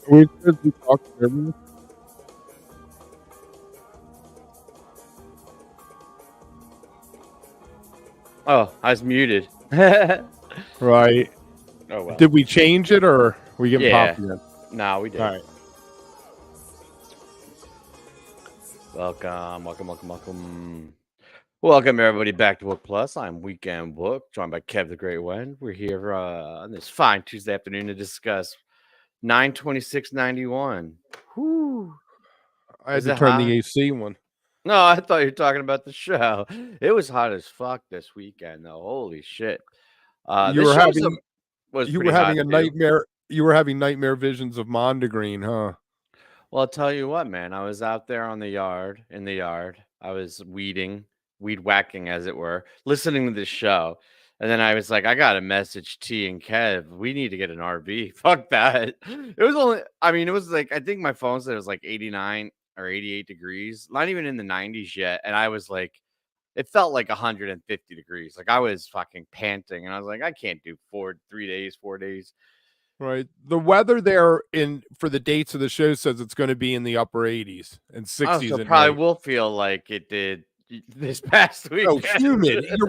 We should be talking to everyone. Oh, I was muted. Oh, Right. well. Did we change it or we getting Yeah. popped again? No, we did. All right. Welcome. Welcome, everybody, back to WOOK Plus. I'm Weekend WOOK, joined by Kev the Great One. We're here on this fine Tuesday afternoon to discuss 9/26/91. Whoo. I had Is to it turn hot? the AC one. No, I thought you were talking about the show. It was hot as fuck this weekend, though. Holy shit. You This were show having was you pretty were hot, having a too. nightmare. You were having nightmare visions of Mondegreen, huh? Well, I'll tell you what, man. I was out there in the yard. I was weed whacking, as it were, listening to this show. And then I was like, I got to message T and Kev. We need to get an RV. Fuck that. It was like, I think my phone said it was like 89 or 88 degrees, not even in the 90s yet. And I was like, it felt like 150 degrees. Like I was fucking panting. And I was like, I can't do 4 days. Right. The weather there for the dates of the show says it's going to be in the upper 80s and Oh, 60s so at probably night. will feel like it did this past week. Oh, humid. You're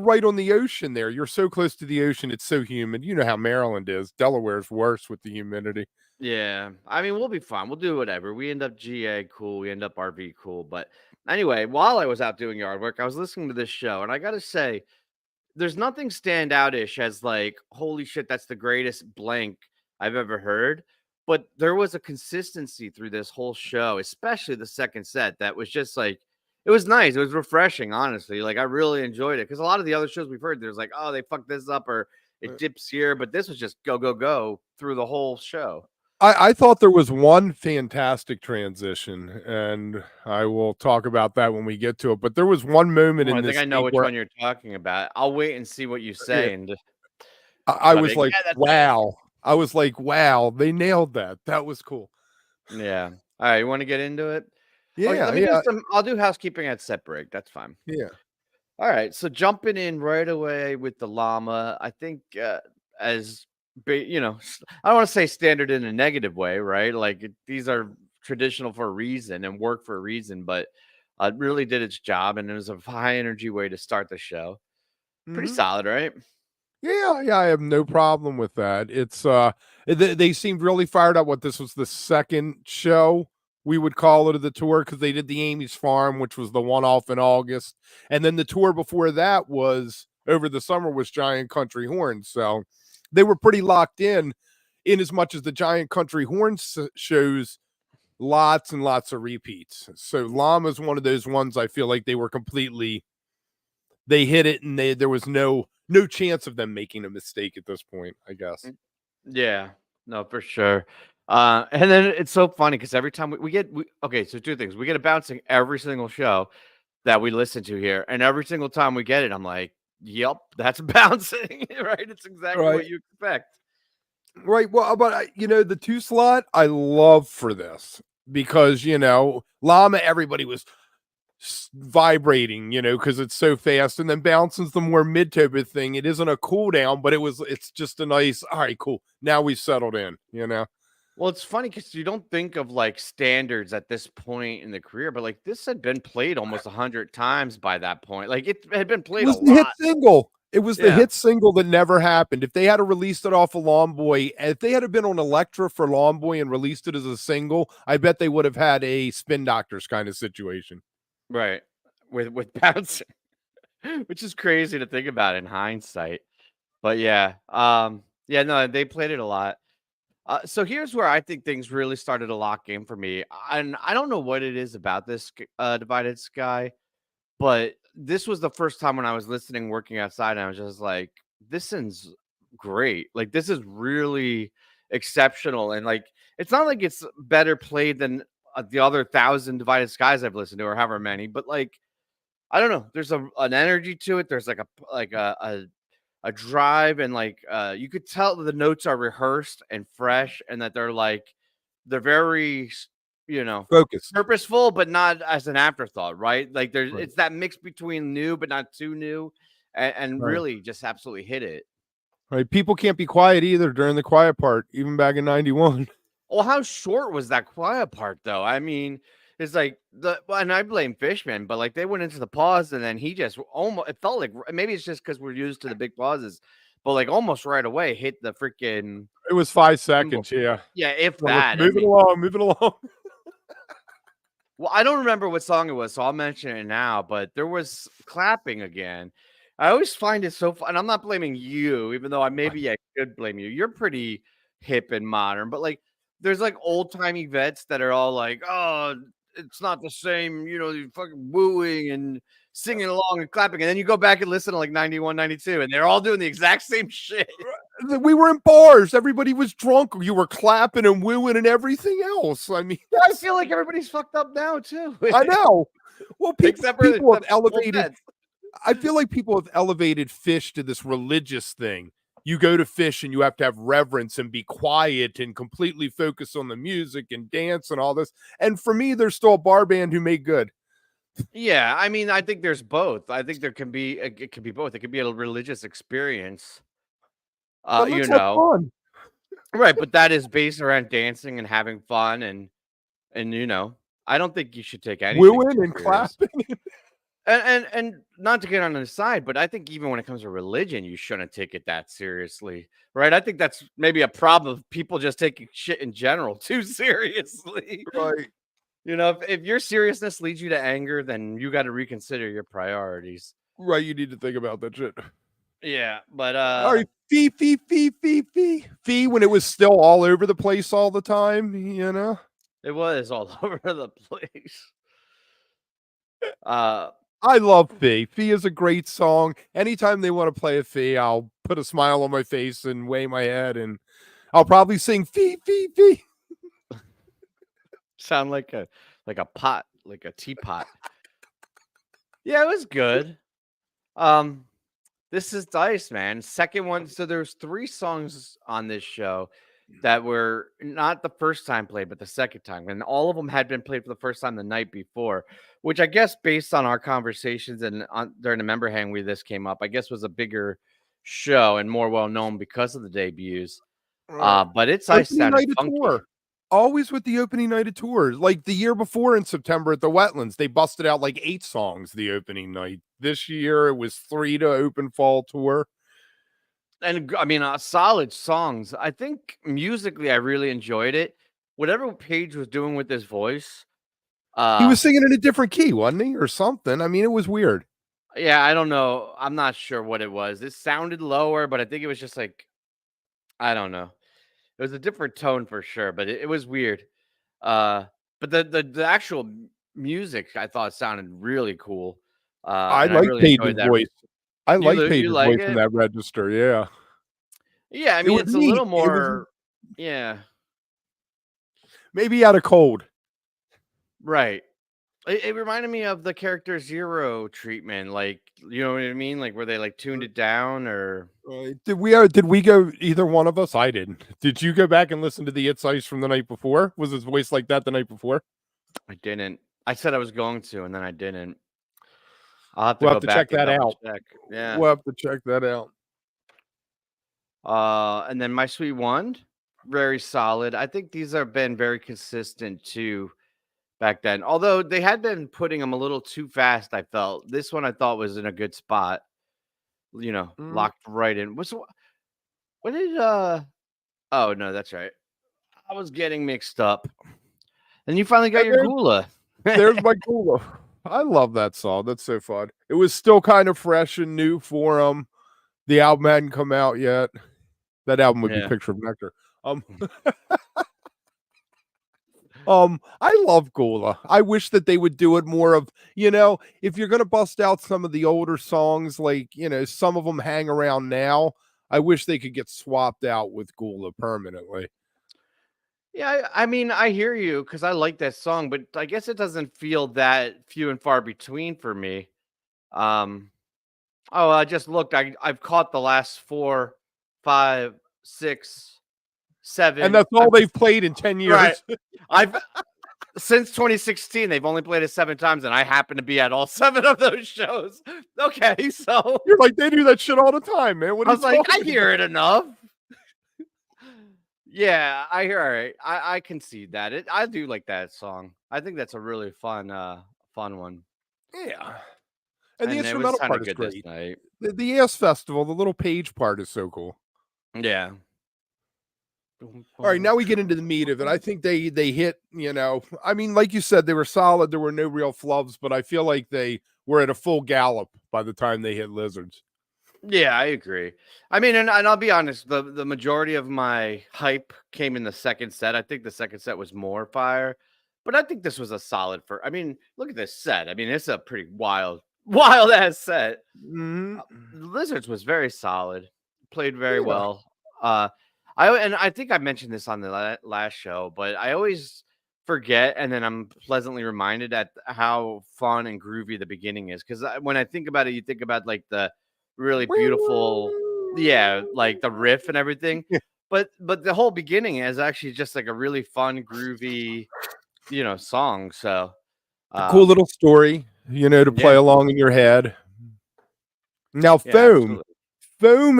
right on the ocean there. You're so close to the ocean. It's so humid. You know how Maryland is. Delaware's worse with the humidity. Yeah, I mean, we'll be fine. We'll do whatever. We end up GA cool. We end up RV cool. But anyway, while I was out doing yard work, I was listening to this show, and I gotta say, there's nothing standout-ish as like, holy shit, that's the greatest blank I've ever heard. But there was a consistency through this whole show, especially the second set, that was just like, it was nice. It was refreshing, honestly. Like I really enjoyed it because a lot of the other shows we've heard, there's like, oh, they fucked this up or it dips here, but this was just go through the whole show. I thought there was one fantastic transition, and I will talk about that when we get to it. But there was one moment Oh, in I think this I know week which where one you're talking about. I'll wait and see what you say, and I I'll be was like, yeah, that's it. wow. I was like, wow, they nailed that. That was cool. Yeah. All right, you want to get into it? Okay, Yeah, let me do some. I'll do housekeeping at set break. That's fine. yeah. All right, so jumping in right away with the llama, I think as I don't want to say standard in a negative way, right? Like these are traditional for a reason and work for a reason, but it really did its job, and it was a high energy way to start the show. Pretty Mhm. solid, right? Yeah, I have no problem with that. It's they seemed really fired up. What this was the second show we would call it of the tour because they did the Amy's Farm, which was the one off in August, and then the tour before that was over the summer was Giant Country Horns. So they were pretty locked in as much as the Giant Country Horns shows lots and lots of repeats. So Llama's one of those ones I feel like they hit it and there was no chance of them making a mistake at this point, I guess. Yeah, no, for sure. And then it's so funny because every time okay, so two things. We get a bouncing every single show that we listen to here, and every single time we get it, I'm like, yep, that's bouncing, right? It's exactly Right. what you expect. Right. Well, but the 2 slot I love for this because, Llama, everybody was vibrating, because it's so fast, and then bounces the more mid-tempo thing. It isn't a cooldown, but it's just a nice, all right, cool. Now we've settled in. Well, it's funny because you don't think of like standards at this point in the career, but like this had been played almost 100 times by that point. Like it had been It played a was the hit lot. single. It was the Yeah. hit single that never happened. If they had released it off of Lawn Boy, if they had been on Elektra for Lawn Boy and released it as a single, I bet they would have had a Spin Doctors kind of situation. Right. With bouncing, which is crazy to think about in hindsight. But yeah. Yeah, no, they played it a lot. So here's where I think things really started to lock in for me. And I don't know what it is about this Divided Sky, but this was the first time when I was listening, working outside, and I was just like, this is great. Like, this is really exceptional. And like, it's not like it's better played than the other 1,000 Divided Skies I've listened to, or however many, but like, I don't know. There's an energy to it. There's like a drive, and like you could tell that the notes are rehearsed and fresh, and that they're very Focus. purposeful, but not as an afterthought, right? Like Right. it's that mix between new but not too new, and Right. really just absolutely hit it. Right. People can't be quiet either during the quiet part, even back in 91. Well, how short was that quiet part though? I mean, it's like and I blame Fishman, but like they went into the pause and then he just almost it felt like maybe it's just because we're used to the big pauses, but like almost right away hit the freaking It was 5 cymbal. seconds, yeah. Yeah, if Well, let's that. I move it mean, along, move it along. well, I don't remember what song it was, so I'll mention it now, but there was clapping again. I always find it so fun. And I'm not blaming you, even though I should blame you. You're pretty hip and modern, but like there's like old timey vets that are all like, oh, it's not the same, you fucking wooing and singing along and clapping. And then you go back and listen to like 91, 92, and they're all doing the exact same shit. We were in bars. Everybody was drunk. You were clapping and wooing and everything else. I mean, I feel like everybody's fucked up now too. I know. Well, people have elevated. vets. I feel like people have elevated PHiSH to this religious thing. You go to PHiSH and you have to have reverence and be quiet and completely focus on the music and dance and all this. And for me, there's still a bar band who made good. Yeah, I mean, I think there's both. I think there can be it can be both. It could be a religious experience. But let's have fun. Right, but that is based around dancing and having fun and I don't think you should take anything wooing and serious. clapping. And not to get on the side, but I think even when it comes to religion, you shouldn't take it that seriously, right? I think that's maybe a problem of people just taking shit in general too seriously. Right. If your seriousness leads you to anger, then you got to reconsider your priorities. Right, you need to think about that shit. Yeah, but All right, fee, when it was still all over the place all the time, it was all over the place. I love Fee. Fee is a great song. Anytime they want to play a Fee, I'll put a smile on my face and wave my head, and I'll probably sing Fee. Sound like a pot, like a teapot. Yeah, it was good. This is Dice, man. Second one. So there's 3 songs on this show that were not the first time played, but the second time. And all of them had been played for the first time the night before, which I guess based on our conversations and during the member hang where this came up, I guess was a bigger show and more well known because of the debuts. But it's I sounded funky. Tour. Always with the opening night of tours. Like the year before in September at the Wetlands, they busted out like 8 songs the opening night. This year it was 3 to open fall tour. And I mean, solid songs. I think musically, I really enjoyed it. Whatever Page was doing with his voice, he was singing in a different key, wasn't he, or something? I mean, it was weird. Yeah, I don't know. I'm not sure what it was. It sounded lower, but I think it was just like, I don't know. It was a different tone for sure, but it was weird. But the actual music I thought sounded really cool. I like really Page's voice. I like Page's voice in that register. Yeah. Yeah, I mean, it's a little more. Yeah. Maybe out of cold. Right. It reminded me of the Character Zero treatment, like, you know what I mean? Like where they like tuned it down or did we go either one of us? I didn't. Did you go back and listen to the It's Ice from the night before? Was his voice like that the night before? I didn't. I said I was going to, and then I didn't. I'll have to we'll go have to back check that out. Yeah. We'll have to check that out. And then My Sweet One, very solid. I think these have been very consistent too back then. Although they had been putting them a little too fast, I felt. This one I thought was in a good spot. Locked right in. What did oh no, that's right. I was getting mixed up. And you finally got your Guelah. There's my Guelah. I love that song. That's so fun. It was still kind of fresh and new for them. The album hadn't come out yet. That album would be Picture of Nectar. I love Guelah. I wish that they would do it more of, if you're going to bust out some of the older songs, like, some of them hang around now. I wish they could get swapped out with Guelah permanently. Yeah, I mean, I hear you because I like that song, but I guess it doesn't feel that few and far between for me. I just looked. I've caught the last 4, 5, 6, 7, and that's all they've played in 10 years. Right. I've since 2016, they've only played it 7 times, and I happen to be at all 7 of those shows. Okay, so you're like, they do that shit all the time, man. What I was like, I hear it enough. Yeah, I hear. All right, I concede that. I do like that song. I think that's a really fun one. Yeah. And the And it was instrumental sounded part is good this great. night. The Ass Festival, the little page part is so cool. Yeah. All right, now we get into the meat of it. I think they hit, I mean, like you said, they were solid. There were no real flubs, but I feel like they were at a full gallop by the time they hit Lizards. Yeah, I agree. I mean, and I'll be honest, the majority of my hype came in the second set. I think the second set was more fire, but I think this was a solid I mean, look at this set. I mean, it's a pretty wild ass set. Mm-hmm. The Lizards was very solid, played very Yeah. well. I think I mentioned this on the last show, but I always forget, and then I'm pleasantly reminded at how fun and groovy the beginning is. Because when I think about it, you think about like the really beautiful, yeah, like the riff and everything. But the whole beginning is actually just like a really fun, groovy, song. So Cool little story, to play yeah, along in your head. Now, yeah, Foam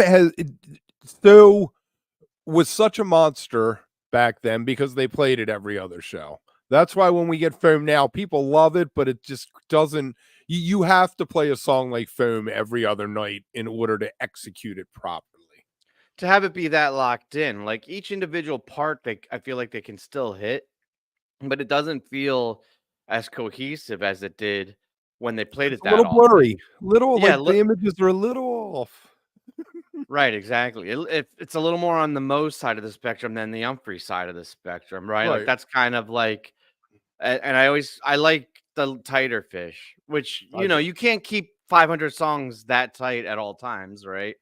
was such a monster back then because they played it every other show. That's why when we get Foam now, people love it, but it just doesn't. You have to play a song like Foam every other night in order to execute it properly. to have it be that locked in, like each individual part, I feel like they can still hit, but it doesn't feel as cohesive as it did when they played It's it a that little blurry, often. Yeah, the images are a little off. right, exactly. It's a little more on the Moe side of the spectrum than the Humphrey side of the spectrum, right? Like Right. that's kind of like, and I like the tighter fish, which you can't keep 500 songs that tight at all times, right?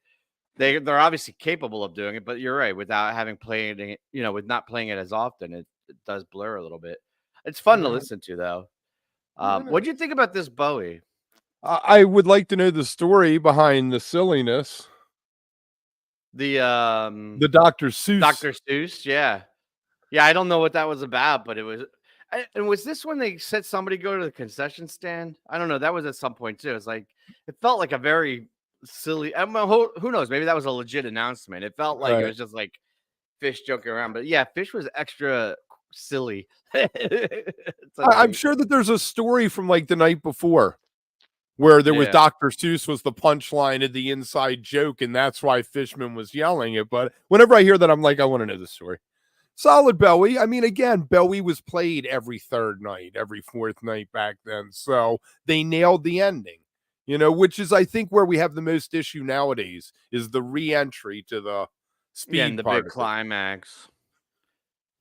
They're obviously capable of doing it, but you're right. Without having played it, with not playing it as often, it does blur a little bit. It's fun to listen to, though. What do you think about this Bowie? I would like to know the story behind the silliness. The Dr. Seuss. Dr. Seuss, yeah. I don't know what that was about, but it was. And was this when they said somebody go to the concession stand? I don't know. That was at some point too. It's like it felt like a very silly. I mean, who knows? Maybe that was a legit announcement. It felt like it was just like PHiSH joking around. But yeah, PHiSH was extra silly. I'm sure that there's a story from like the night before where there was Dr. Seuss was the punchline of the inside joke, and that's why Fishman was yelling it. But whenever I hear that, I'm like, I want to know the story. Solid Bowie. I mean, again, Bowie was played every third night, every fourth night back then. So they nailed the ending, which is, I think, where we have the most issue nowadays is the re-entry to the speed and the part big climax.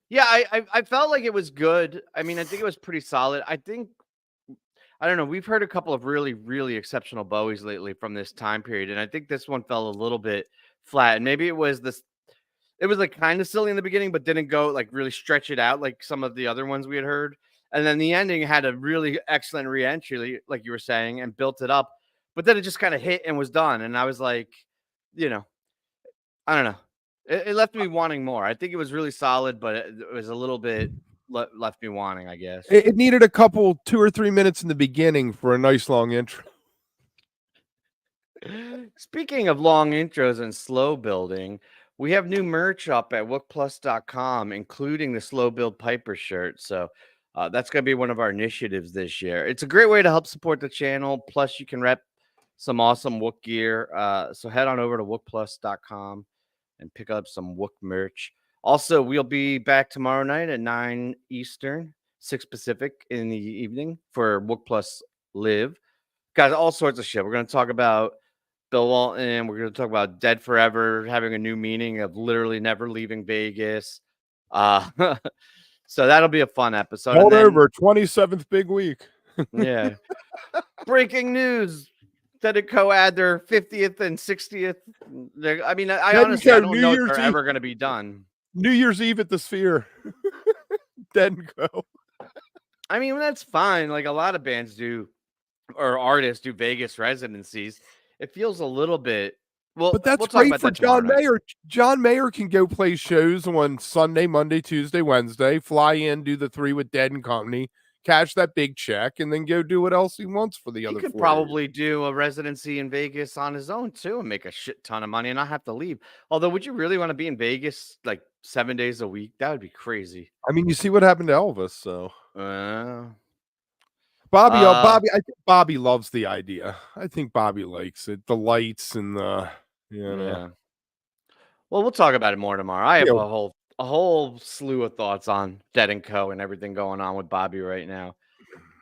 Yeah, I felt like it was good. I mean, I think it was pretty solid. I don't know. We've heard a couple of really, really exceptional Bowies lately from this time period, and I think this one fell a little bit flat. And maybe it was like kind of silly in the beginning, but didn't go like really stretch it out like some of the other ones we had heard. And then the ending had a really excellent re-entry, like you were saying, and built it up. But then it just kind of hit and was done. And I was like, I don't know. It left me wanting more. I think it was really solid, but it was a little bit left me wanting, I guess. It needed a couple 2 or 3 minutes in the beginning for a nice long intro. Speaking of long intros and slow building, we have new merch up at wookplus.com, including the slow build Piper shirt. So that's going to be one of our initiatives this year. It's a great way to help support the channel. Plus, you can rep some awesome Wook gear. So head on over to wookplus.com and pick up some Wook merch. Also, we'll be back tomorrow night at 9 Eastern, 6 Pacific in the evening for Wook Plus Live. Guys, all sorts of shit. We're going to talk about Bill Walton. We're going to talk about Dead Forever having a new meaning of literally never leaving Vegas. So that'll be a fun episode. Hold over, 27th big week. Yeah. Breaking news. ENCORE add their 50th and 60th. I mean, I honestly I don't know if they're ever going to be done. New Year's Eve at the Sphere. ENCORE. I mean, that's fine. Like a lot of bands do, or artists do Vegas residencies. It feels a little bit. Well, but that's we'll talk great for John Mayer. John Mayer can go play shows on Sunday, Monday, Tuesday, Wednesday, fly in, do the 3 with Dead and Company, cash that big check, and then go do what else he wants for the He other could 4 years. probably do a residency in Vegas on his own too and make a shit ton of money and not have to leave. Although, would you really want to be in Vegas like 7 days a week? That would be crazy. I mean, you see what happened to Elvis, so Uh, Bobby, I think Bobby loves the idea. I think Bobby likes it, the lights and the, yeah. Well, we'll talk about it more tomorrow. I have Yeah. a whole slew of thoughts on Dead and Co. and everything going on with Bobby right now.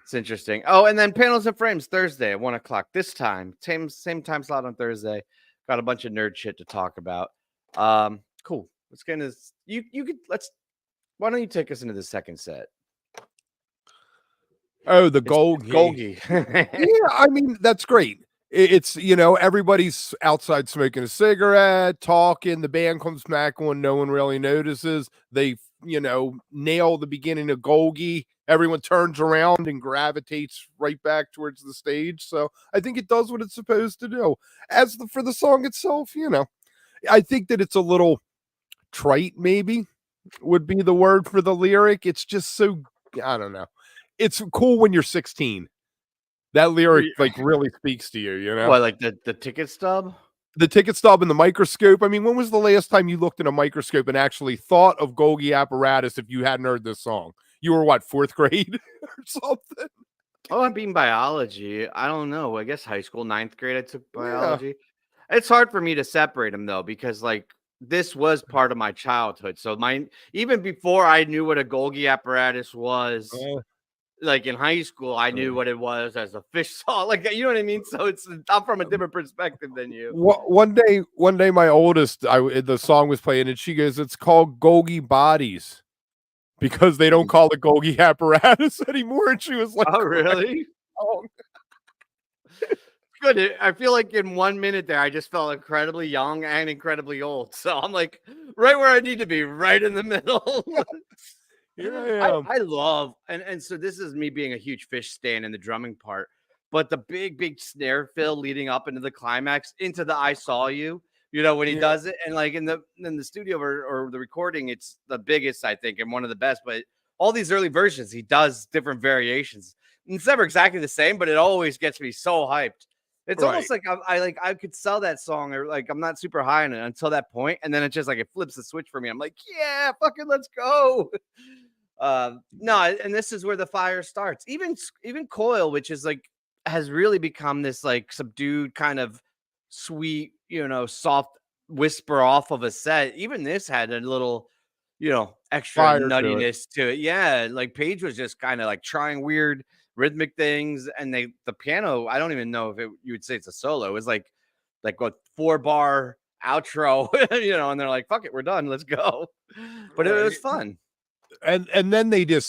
It's interesting. Oh, and then Panels and Frames Thursday at 1 o'clock. This time, same time slot on Thursday. Got a bunch of nerd shit to talk about. Cool. Let's get into this. Why don't you take us into the second set? Oh, the Golgi. Yeah, I mean, that's great. It's, everybody's outside smoking a cigarette, talking. The band comes back on, no one really notices. They, nail the beginning of Golgi. Everyone turns around and gravitates right back towards the stage. So I think it does what it's supposed to do. For the song itself, I think that it's a little trite, maybe would be the word for the lyric. It's just so, I don't know. It's cool when you're 16. That lyric really speaks to you, What, like the ticket stub? The ticket stub and the microscope. I mean, when was the last time you looked in a microscope and actually thought of Golgi Apparatus if you hadn't heard this song? You were what, 4th grade or something? Oh, I'm being biology. I don't know. I guess high school, 9th grade, I took biology. Yeah. It's hard for me to separate them though, because this was part of my childhood. So even before I knew what a Golgi Apparatus was, in high school, I knew what it was as a PHiSH song. You know what I mean? So I'm from a different perspective than you. One day, my oldest, the song was playing, and she goes, "It's called Golgi Bodies because they don't call it Golgi Apparatus anymore." And she was like, "Oh, really?" Good. I feel like in 1 minute there, I just felt incredibly young and incredibly old. So I'm right where I need to be, right in the middle. Here I am. I love, and so this is me being a huge PHiSH stan in the drumming part, but the big snare fill leading up into the climax, into the "I Saw You," when he does it, and in the studio or the recording, it's the biggest, I think, and one of the best. But all these early versions, he does different variations. It's never exactly the same, but it always gets me so hyped. It's almost like I could sell that song, or I'm not super high on it until that point, and then it's just it flips the switch for me. I'm like, yeah, fucking let's go. No, and this is where the fire starts. Even Coil, which is has really become this subdued kind of sweet, soft whisper off of a set. Even this had a little, extra Fire nuttiness to it. Yeah, Page was just kind of trying weird rhythmic things, and the piano, I don't even know if you would say it's a solo. It was like a 4-bar outro, and they're like, fuck it, we're done, let's go. But it was fun. And then they did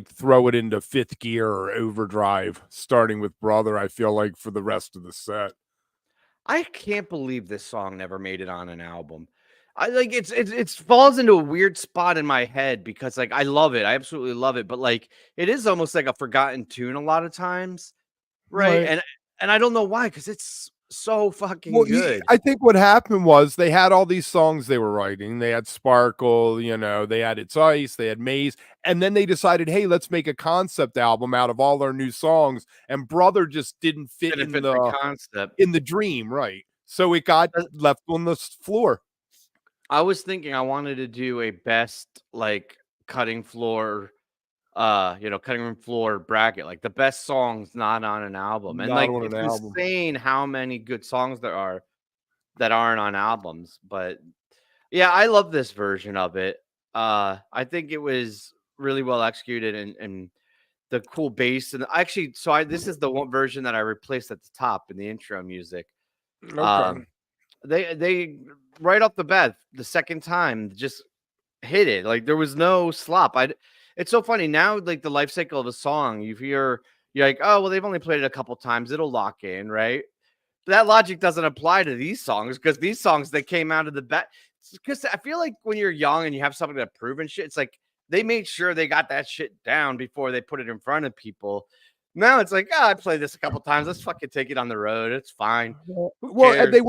throw it into 5th gear or overdrive, starting with Brother, I feel like, for the rest of the set. I can't believe this song never made it on an album. I it falls into a weird spot in my head because I love it. I absolutely love it. But it is almost like a forgotten tune a lot of times. Right. And I don't know why, because it's so fucking good. I think what happened was they had all these songs they were writing. They had Sparkle, they had It's Ice, they had Maze, and then they decided, hey, let's make a concept album out of all our new songs. And Brother just didn't fit in the concept, in the dream, right? So it got left on the floor. I was thinking I wanted to do a best cutting floor, cutting room floor bracket, the best songs not on an album. And it's insane how many good songs there are that aren't on albums. But yeah, I love this version of it. I think it was really well executed, and the cool bass. And actually, this is the one version that I replaced at the top in the intro music. Okay. They right off the bat, the second time, just hit it. There was no slop. It's so funny now, the life cycle of a song, you're like, oh, well, they've only played it a couple times, it'll lock in, right? But that logic doesn't apply to these songs, because these songs, they came out of the bat. Because I feel like when you're young and you have something to prove and shit, it's they made sure they got that shit down before they put it in front of people. Now it's I played this a couple times. Let's fucking take it on the road. It's fine. Well, and they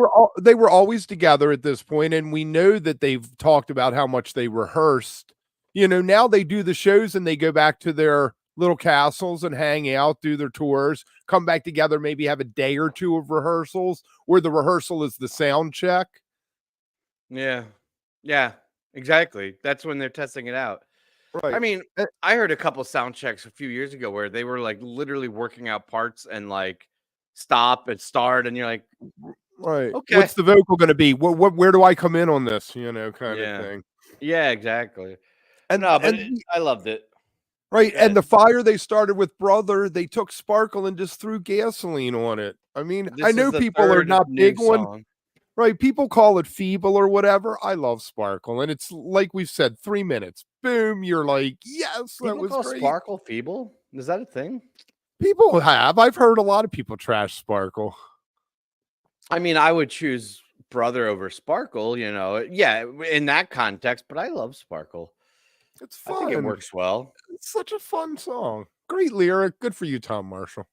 were always together at this point, and we know that they've talked about how much they rehearsed. Now they do the shows and they go back to their little castles and hang out, do their tours, come back together, maybe have a day or two of rehearsals, where the rehearsal is the sound check. Yeah. Yeah, exactly. That's when they're testing it out. I Right. mean, I heard a couple sound checks a few years ago where they were like literally working out parts and like stop and start, and you're like, Right. okay. What's the vocal going to be? Where do I come in on this? Kind of Yeah. thing. Yeah, exactly. And No, but and I loved it. right. Go And ahead. the fire they started with Brother, they took Sparkle and just threw gasoline on it. I mean, I This is know the people are third not new big on, song. right. People call it feeble or whatever. I love Sparkle. And it's like we've said, 3 minutes. Boom. You're like, yes, that People was call great. Sparkle feeble? Is that a thing? People have. I've heard a lot of people trash Sparkle. I mean, I would choose Brother over Sparkle, Yeah, in that context, but I love Sparkle. It's I think it fun. works well. It's such a fun song. Great lyric. Good for you, Tom Marshall.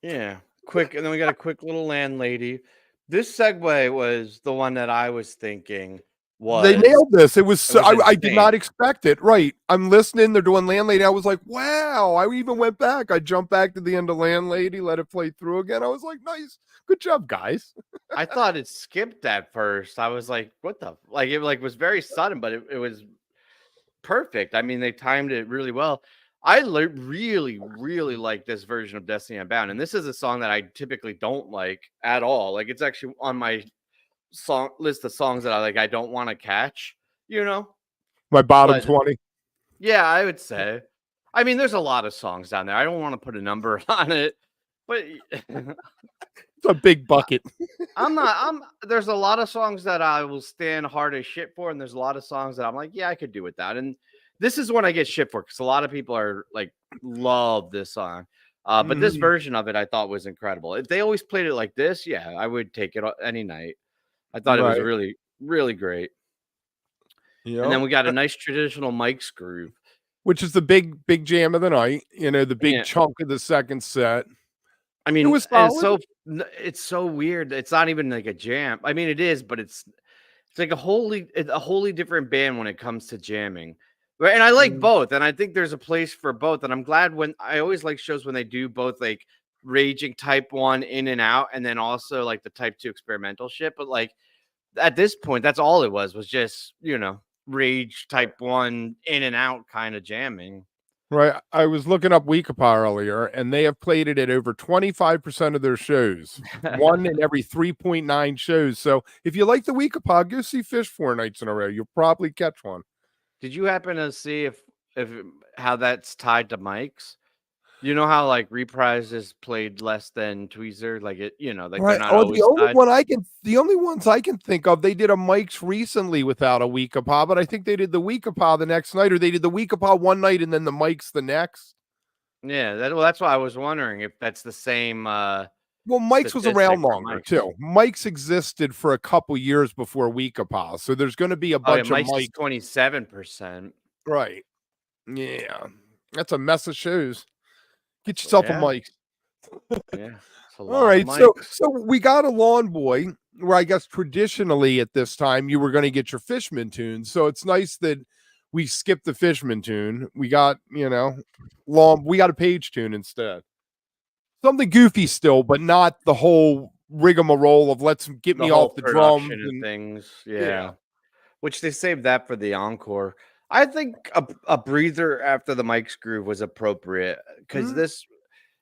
Yeah. Quick, and then we got a quick little Landlady. This segue was the one that I was thinking They was nailed this. It was it so, was I did insane. not expect it. Right. I'm listening. They're doing Landlady. I was like, wow. I even went back. I jumped back to the end of Landlady, let it play through again. I was like, nice. Good job, guys. I thought it skipped at first. I was like, what the like it like was very sudden, but it was perfect. I mean, they timed it really well. I really, really like this version of Destiny Unbound, and this is a song that I typically don't like at all. Like, it's actually on my song list of songs that I don't want to catch, My bottom But 20. yeah, I would say. I mean, there's a lot of songs down there. I don't want to put a number on it, but It's a big bucket. there's a lot of songs that I will stand hard as shit for, and there's a lot of songs that I'm like, yeah, I could do with that. And this is one I get shit for because a lot of people are like, love this song. But this version of it I thought was incredible. If they always played it like this, yeah, I would take it any night. I thought it was Right. really, really great. And then Yep. we got a nice traditional Mike's groove. Which is the big jam of the night. The big Yeah. chunk of the second set. I It mean, was solid. it's so weird. It's not even like a jam. I mean, it is, but it's like a wholly different band when it comes to jamming. Right. And I like both. And I think there's a place for both. And I'm glad when I always like shows when they do both like raging type 1 in and out, and then also like the type 2 experimental shit. But like at this point, that's all it was just, rage type 1 in and out kind of jamming. Right. I was looking up Weekapaug earlier, and they have played it at over 25% of their shows, one in every 3.9 shows. So if you like the Weekapaug, go see PHiSH 4 nights in a row. You'll probably catch one. Did you happen to see if how that's tied to mics? You know how like Reprise is played less than Tweezer, like it, like they're Right. not Oh, always tied. the only ones I can think of, they did a Mike's recently without a Weekapaug, but I think they did the Weekapaug the next night, or they did the Weekapaug one night and then the Mike's the next. Yeah, that's why I was wondering if that's the same. Well, Mike's was Statistic around for longer Mike's. too. Mike's existed for a couple years before Weekapaug, so there's going to be a Oh yeah, bunch of Mike's is Mike. 27%. Right. Yeah. That's a mess of shoes. Get yourself a mic. Yeah. All right. So we got a Lawn Boy, where I guess traditionally at this time you were going to get your Fishman tune. So it's nice that we skipped the Fishman tune. We got, we got a Page tune instead. Something goofy still, but not the whole rigmarole of let's get me off the drums and things. Yeah. Which they saved that for the encore. I think a breather after the Mike's groove was appropriate because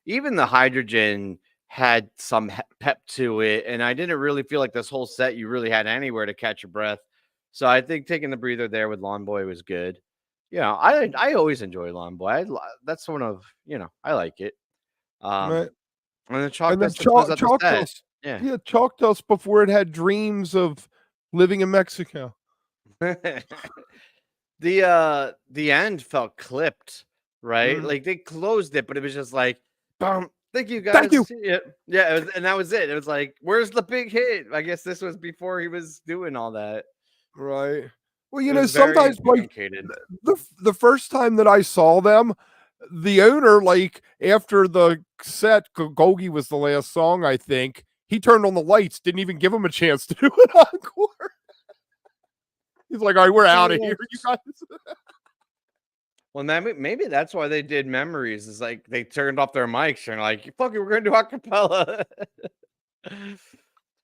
even the Hydrogen had some pep to it, and I didn't really feel like this whole set you really had anywhere to catch your breath. So I think taking the breather there with Lawn Boy was good. I always enjoy Lawn Boy. That's one of I like it. Right. And then Chalk Dust. Yeah, Chalk Dust before it had dreams of living in Mexico. The end felt clipped, right? Like they closed it, but it was just like, thank you guys. Thank you. Yeah, and that was it. It was like, where's the big hit? I guess this was before he was doing all that. Right. Well, sometimes like the first time that I saw them, the owner, like after the set, Golgi was the last song, I think, he turned on the lights, didn't even give him a chance to do an encore. He's like, all right, we're out of here, you guys. Well, maybe that's why they did Memories. Is like they turned off their mics and like, fuck it, we're gonna do acapella.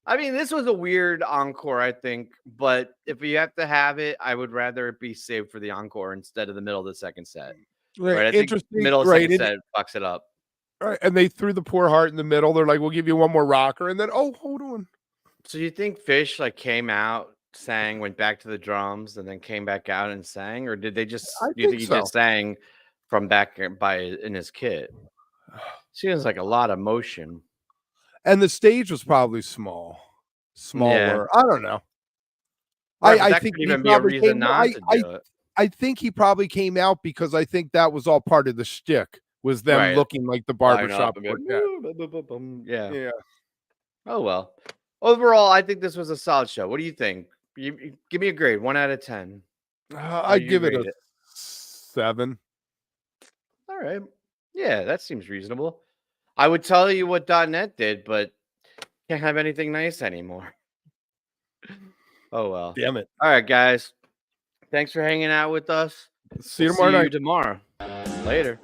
I mean, this was a weird encore, I think, but if you have to have it, I would rather it be saved for the encore instead of the middle of the second set. Right. Right? I think Interesting. middle of Right. second set fucks it up. Right. And they threw the poor heart in the middle. They're like, we'll give you one more rocker. And then, oh, hold on. So you think PHiSH like came out, sang, went back to the drums, and then came back out and sang, or did they just? I Do you think think he so. just sang from back in his kit? Seems like a lot of motion. And the stage was probably smaller. Yeah. I don't know. Right, I that think could he even be a probably reason came. not to do it. I think he probably came out because I think that was all part of the shtick. Was them Right. looking like the Line barbershop up and be like, quartet. "Woo, boom, boom, boom, boom." Yeah. Yeah. Oh well. Overall, I think this was a solid show. What do you think? You give me a grade, 1 out of 10. I'd give it rate a 7. All right. Yeah, that seems reasonable. I would tell you what .NET did, but can't have anything nice anymore. Oh well. Damn it. All right, guys. Thanks for hanging out with us. See you We'll tomorrow night. tomorrow. Later.